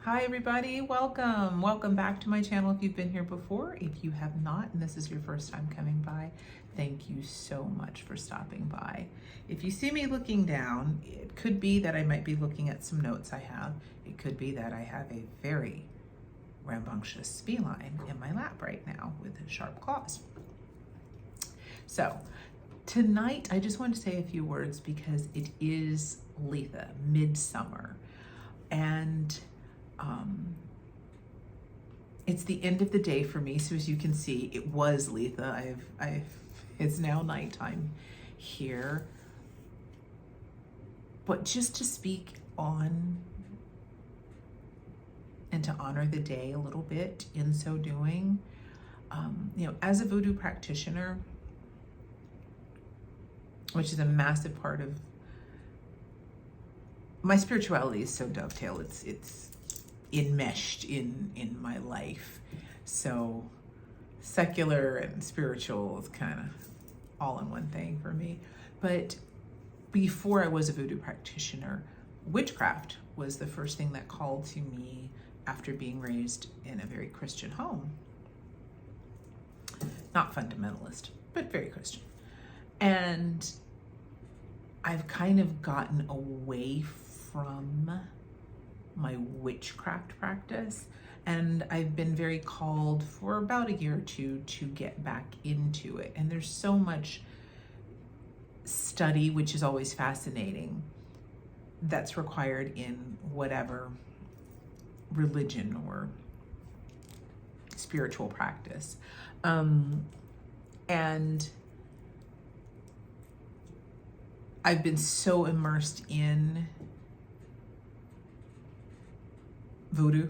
Hi everybody, welcome. Welcome back to my channel if you've been here before. If you have not and this is your first time coming by, thank you so much for stopping by. If you see me looking down, it could be that I might be looking at some notes I have. It could be that I have a very rambunctious feline in my lap right now with sharp claws. So tonight I just want to say a few words because it is Litha, midsummer, and it's the end of the day for me. So as you can see, it was Litha. It's now nighttime here. But just to speak on and to honor the day a little bit in so doing, as a voodoo practitioner, which is a massive part of my spirituality, is so dovetailed. It's enmeshed in my life. So secular and spiritual is kind of all in one thing for me. But before I was a voodoo practitioner, witchcraft was the first thing that called to me after being raised in a very Christian home. Not fundamentalist, but very Christian. And I've kind of gotten away from my witchcraft practice, and I've been very called for about a year or two to get back into it. And there's so much study, which is always fascinating, that's required in whatever religion or spiritual practice. And I've been so immersed in voodoo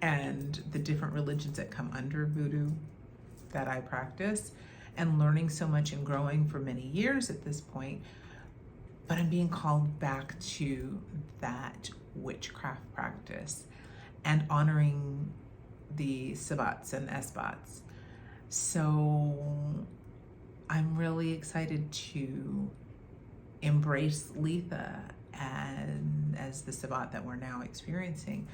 and the different religions that come under voodoo that I practice, and learning so much and growing for many years at this point. But I'm being called back to that witchcraft practice and honoring the sabbats and esbats. So I'm really excited to embrace Litha and as the sabbat that we're now experiencing.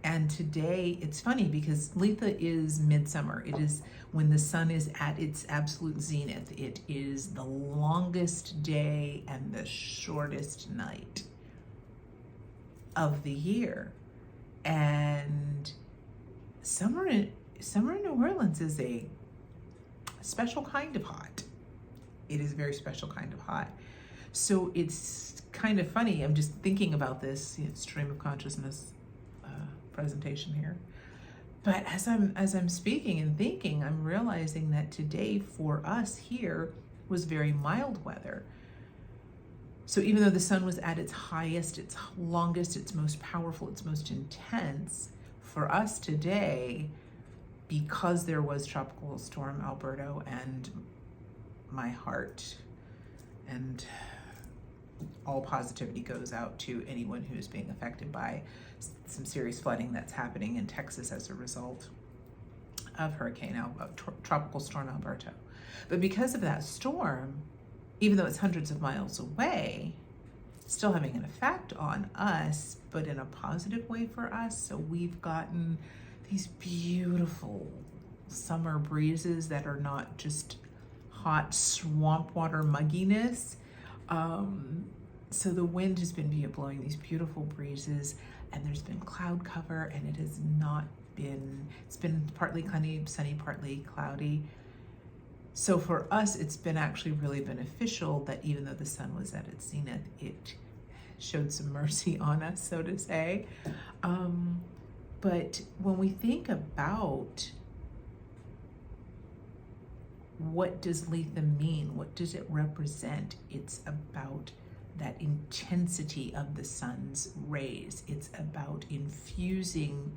And today, it's funny because Litha is midsummer. It is when the sun is at its absolute zenith. It is the longest day and the shortest night of the year. And summer in New Orleans is a special kind of hot. It is a very special kind of hot. So it's kind of funny. I'm just thinking about this stream of consciousness presentation here. But as I'm speaking and thinking, I'm realizing that today for us here was very mild weather. So even though the sun was at its highest, its longest, its most powerful, its most intense, for us today, because there was Tropical Storm Alberto, and my heart and all positivity goes out to anyone who's being affected by some serious flooding that's happening in Texas as a result of Tropical Storm Alberto. But because of that storm, even though it's hundreds of miles away, still having an effect on us, but in a positive way for us. So we've gotten these beautiful summer breezes that are not just hot swamp water mugginess. So the wind has been blowing these beautiful breezes, and there's been cloud cover, and it has not been, it's been partly sunny, partly cloudy. So for us, it's been actually really beneficial that even though the sun was at its zenith, it showed some mercy on us, so to say. But when we think about what does Litha mean? What does it represent? It's about that intensity of the sun's rays. It's about infusing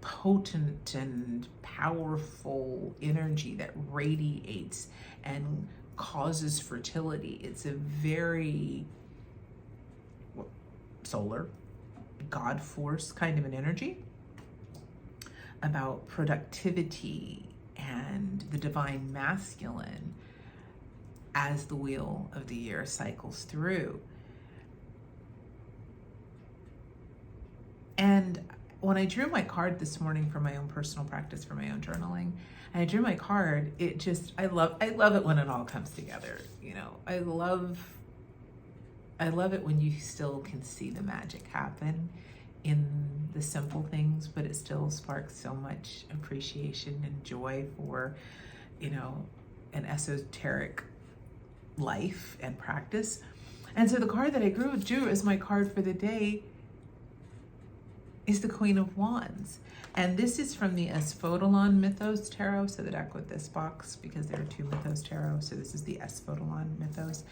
potent and powerful energy that radiates and causes fertility. It's a very solar, God force kind of an energy about productivity and the divine masculine as the wheel of the year cycles through. And when I drew my card this morning for my own personal practice, for my own journaling, and I drew my card, it just, I love it when it all comes together. You know, I love it when you still can see the magic happen in the simple things, but it still sparks so much appreciation and joy for, you know, an esoteric life and practice. And so the card that I drew as my card for the day is the Queen of Wands. And this is from the Asphodylon Mythos Tarot, so the deck with this box, because there are two Mythos Tarot. So this is the Asphodylon Mythos,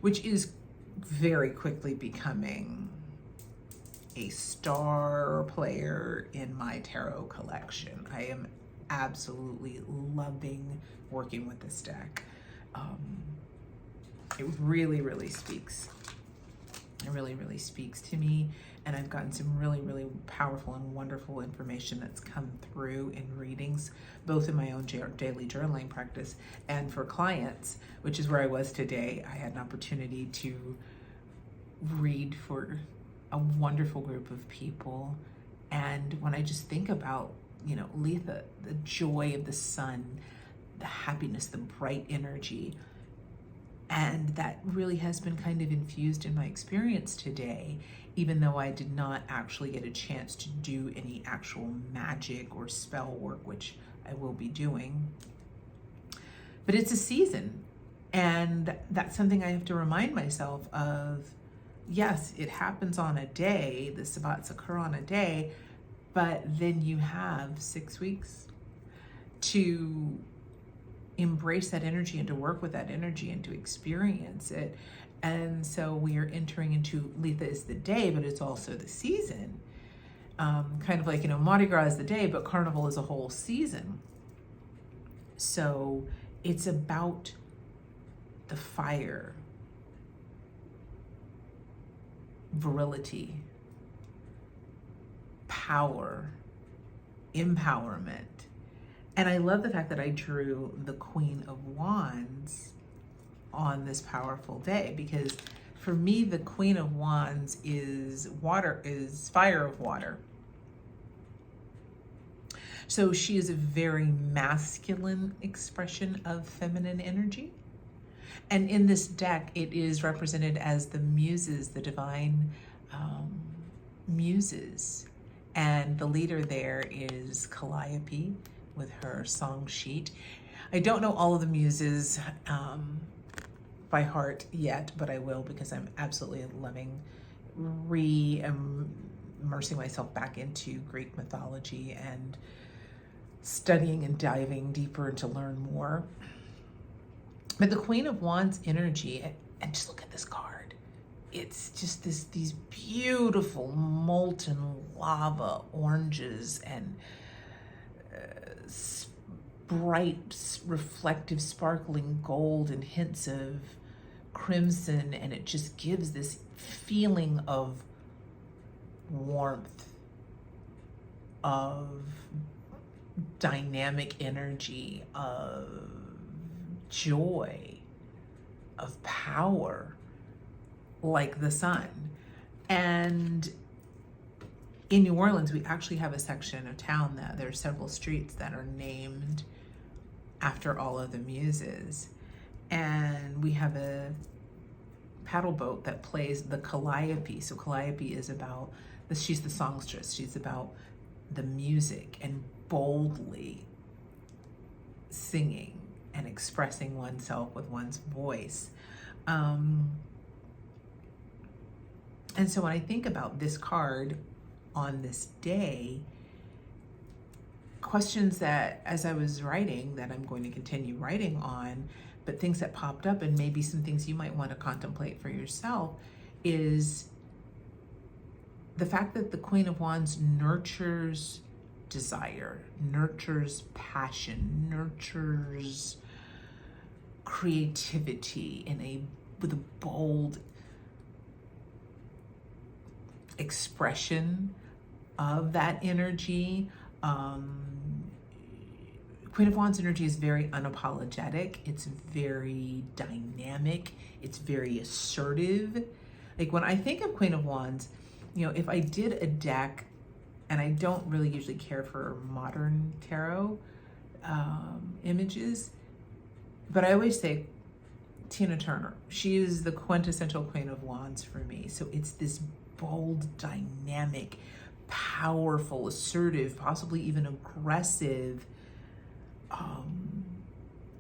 which is very quickly becoming a star player in my tarot collection. I am absolutely loving working with this deck. It really, really speaks. It really, really speaks to me. And I've gotten some really, really powerful and wonderful information that's come through in readings, both in my own daily journaling practice and for clients, which is where I was today. I had an opportunity to read for a wonderful group of people. And when I just think about, you know, Litha, the joy of the sun, the happiness, the bright energy, and that really has been kind of infused in my experience today, even though I did not actually get a chance to do any actual magic or spell work, which I will be doing. But it's a season, and that's something I have to remind myself of. Yes, it happens on a day, the sabbats occur on a day, but then you have 6 weeks to embrace that energy and to work with that energy and to experience it. And so we are entering into, Litha is the day, but it's also the season. Kind of like, you know, Mardi Gras is the day, but Carnival is a whole season. So it's about the fire, virility, power, empowerment. And I love the fact that I drew the Queen of Wands on this powerful day, because for me, the Queen of Wands is fire of water. So she is a very masculine expression of feminine energy. And in this deck, it is represented as the muses, the divine muses. And the leader there is Calliope with her song sheet. I don't know all of the muses by heart yet, but I will, because I'm absolutely loving immersing myself back into Greek mythology and studying and diving deeper to learn more. But the Queen of Wands energy, and just look at this card. It's just these beautiful molten lava oranges and bright, reflective, sparkling gold and hints of crimson, and it just gives this feeling of warmth, of dynamic energy, of joy, of power, like the sun. And in New Orleans, we actually have a section of town that there are several streets that are named after all of the muses. And we have a paddle boat that plays the Calliope. So Calliope is about, she's the songstress. She's about the music and boldly singing and expressing oneself with one's voice. And so when I think about this card on this day, questions that, as I was writing, that I'm going to continue writing on, but things that popped up, and maybe some things you might want to contemplate for yourself, is the fact that the Queen of Wands nurtures desire, nurtures passion, nurtures creativity with a bold expression of that energy. Queen of Wands energy is very unapologetic. It's very dynamic. It's very assertive. Like when I think of Queen of Wands, you know, if I did a deck and I don't really usually care for modern tarot images, but I always say Tina Turner. She is the quintessential Queen of Wands for me. So it's this bold, dynamic, powerful, assertive, possibly even aggressive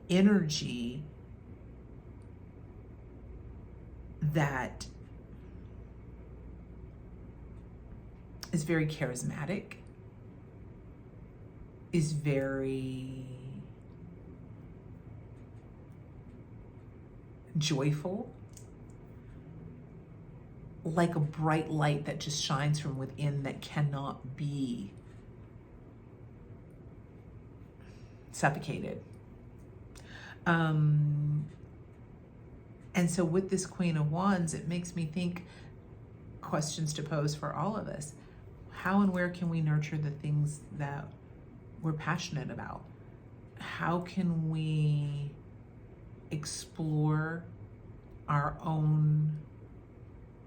energy that is very charismatic, is very joyful, like a bright light that just shines from within that cannot be suffocated. And so with this Queen of Wands, it makes me think questions to pose for all of us. How and where can we nurture the things that we're passionate about? How can we explore our own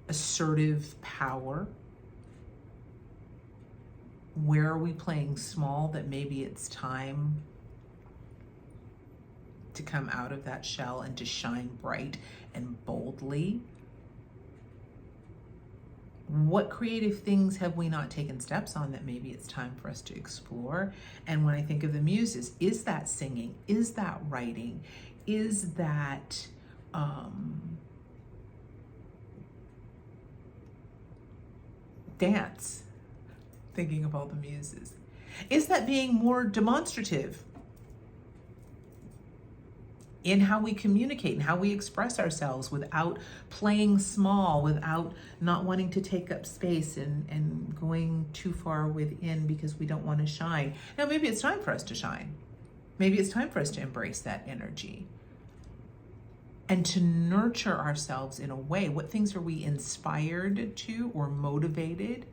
assertive power? Where are we playing small that maybe it's time to come out of that shell and to shine bright and boldly? What creative things have we not taken steps on that maybe it's time for us to explore? And when I think of the muses, is that singing? Is that writing? Is that dance? Thinking of all the muses. Is that being more demonstrative in how we communicate and how we express ourselves without playing small, without not wanting to take up space and going too far within because we don't want to shine? Now, maybe it's time for us to shine. Maybe it's time for us to embrace that energy and to nurture ourselves in a way. What things are we inspired to or motivated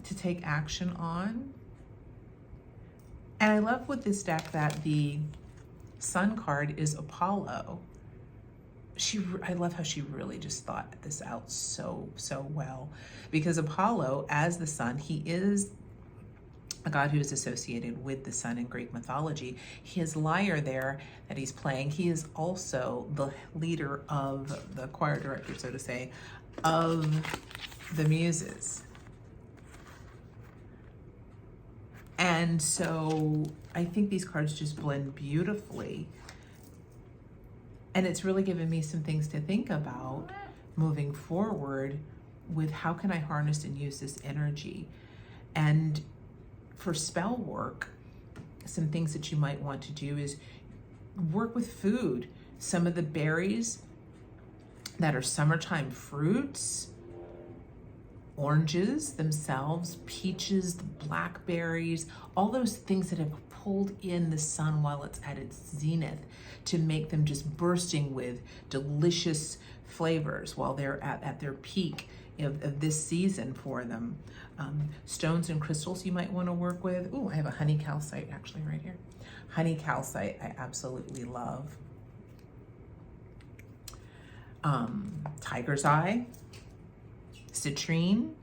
to take action on? And I love with this deck that the Sun card is Apollo. I love how she really just thought this out so well, because Apollo, as the sun, he is a god who is associated with the sun in Greek mythology. His lyre there that he's playing, he is also the leader of the choir director, so to say, of the muses. And so I think these cards just blend beautifully. And it's really given me some things to think about moving forward with how can I harness and use this energy. And for spell work, some things that you might want to do is work with food. Some of the berries that are summertime fruits, oranges themselves, peaches, the blackberries, all those things that have pulled in the sun while it's at its zenith to make them just bursting with delicious flavors while they're at their peak of this season for them. Stones and crystals you might want to work with. Ooh, I have a honey calcite actually right here. Honey calcite I absolutely love. Tiger's eye, citrine,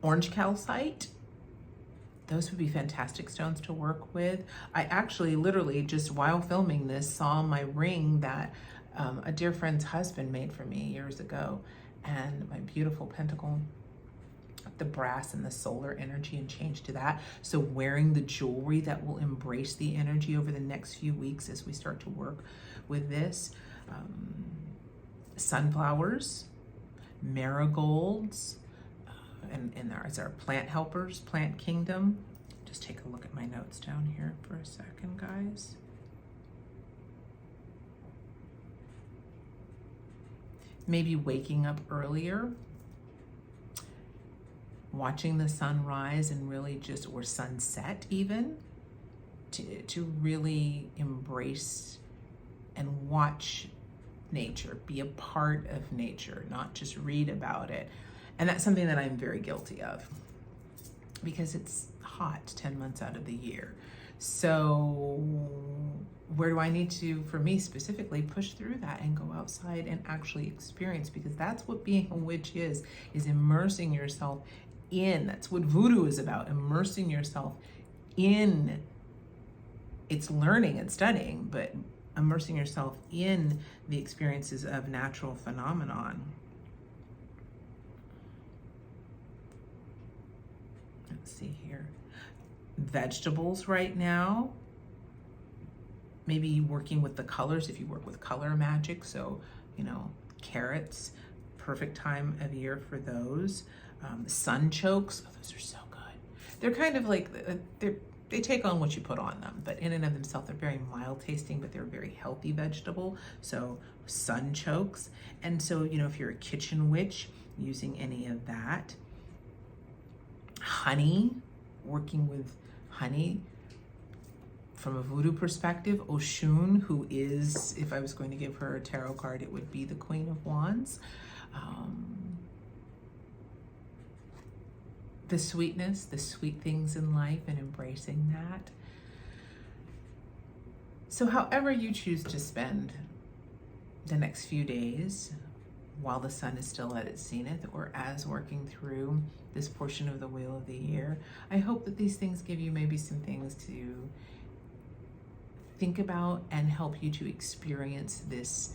orange calcite. Those would be fantastic stones to work with. I actually literally just while filming this saw my ring that a dear friend's husband made for me years ago, and my beautiful pentacle, the brass and the solar energy and change to that. So wearing the jewelry that will embrace the energy over the next few weeks as we start to work with this. Sunflowers, marigolds, and there's our plant helpers, plant kingdom. Just take a look at my notes down here for a second, guys. Maybe waking up earlier, watching the sun rise and really just, or sunset even, to really embrace and watch nature, be a part of nature, not just read about it. And that's something that I'm very guilty of because it's hot 10 months out of the year. So where do I need to, for me specifically, push through that and go outside and actually experience? Because that's what being a witch is immersing yourself in. That's what voodoo is about, immersing yourself in. It's learning and studying, but immersing yourself in the experiences of natural phenomenon. Let's see here. Vegetables right now, maybe working with the colors if you work with color magic. So, you know, carrots, perfect time of year for those. Sunchokes, oh, those are so good. They're kind of like, they take on what you put on them, but in and of themselves, they're very mild tasting, but they're a very healthy vegetable. So sunchokes. And so, you know, if you're a kitchen witch, using any of that. Honey, working with honey. From a voodoo perspective, Oshun, who is, if I was going to give her a tarot card, it would be the Queen of Wands. The sweetness, the sweet things in life, and embracing that. So however you choose to spend the next few days while the sun is still at its zenith, or as working through this portion of the wheel of the year, I hope that these things give you maybe some things to think about and help you to experience this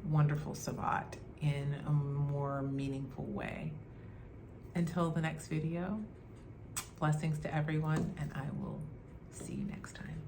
wonderful Sabbat in a more meaningful way. Until the next video, blessings to everyone, and I will see you next time.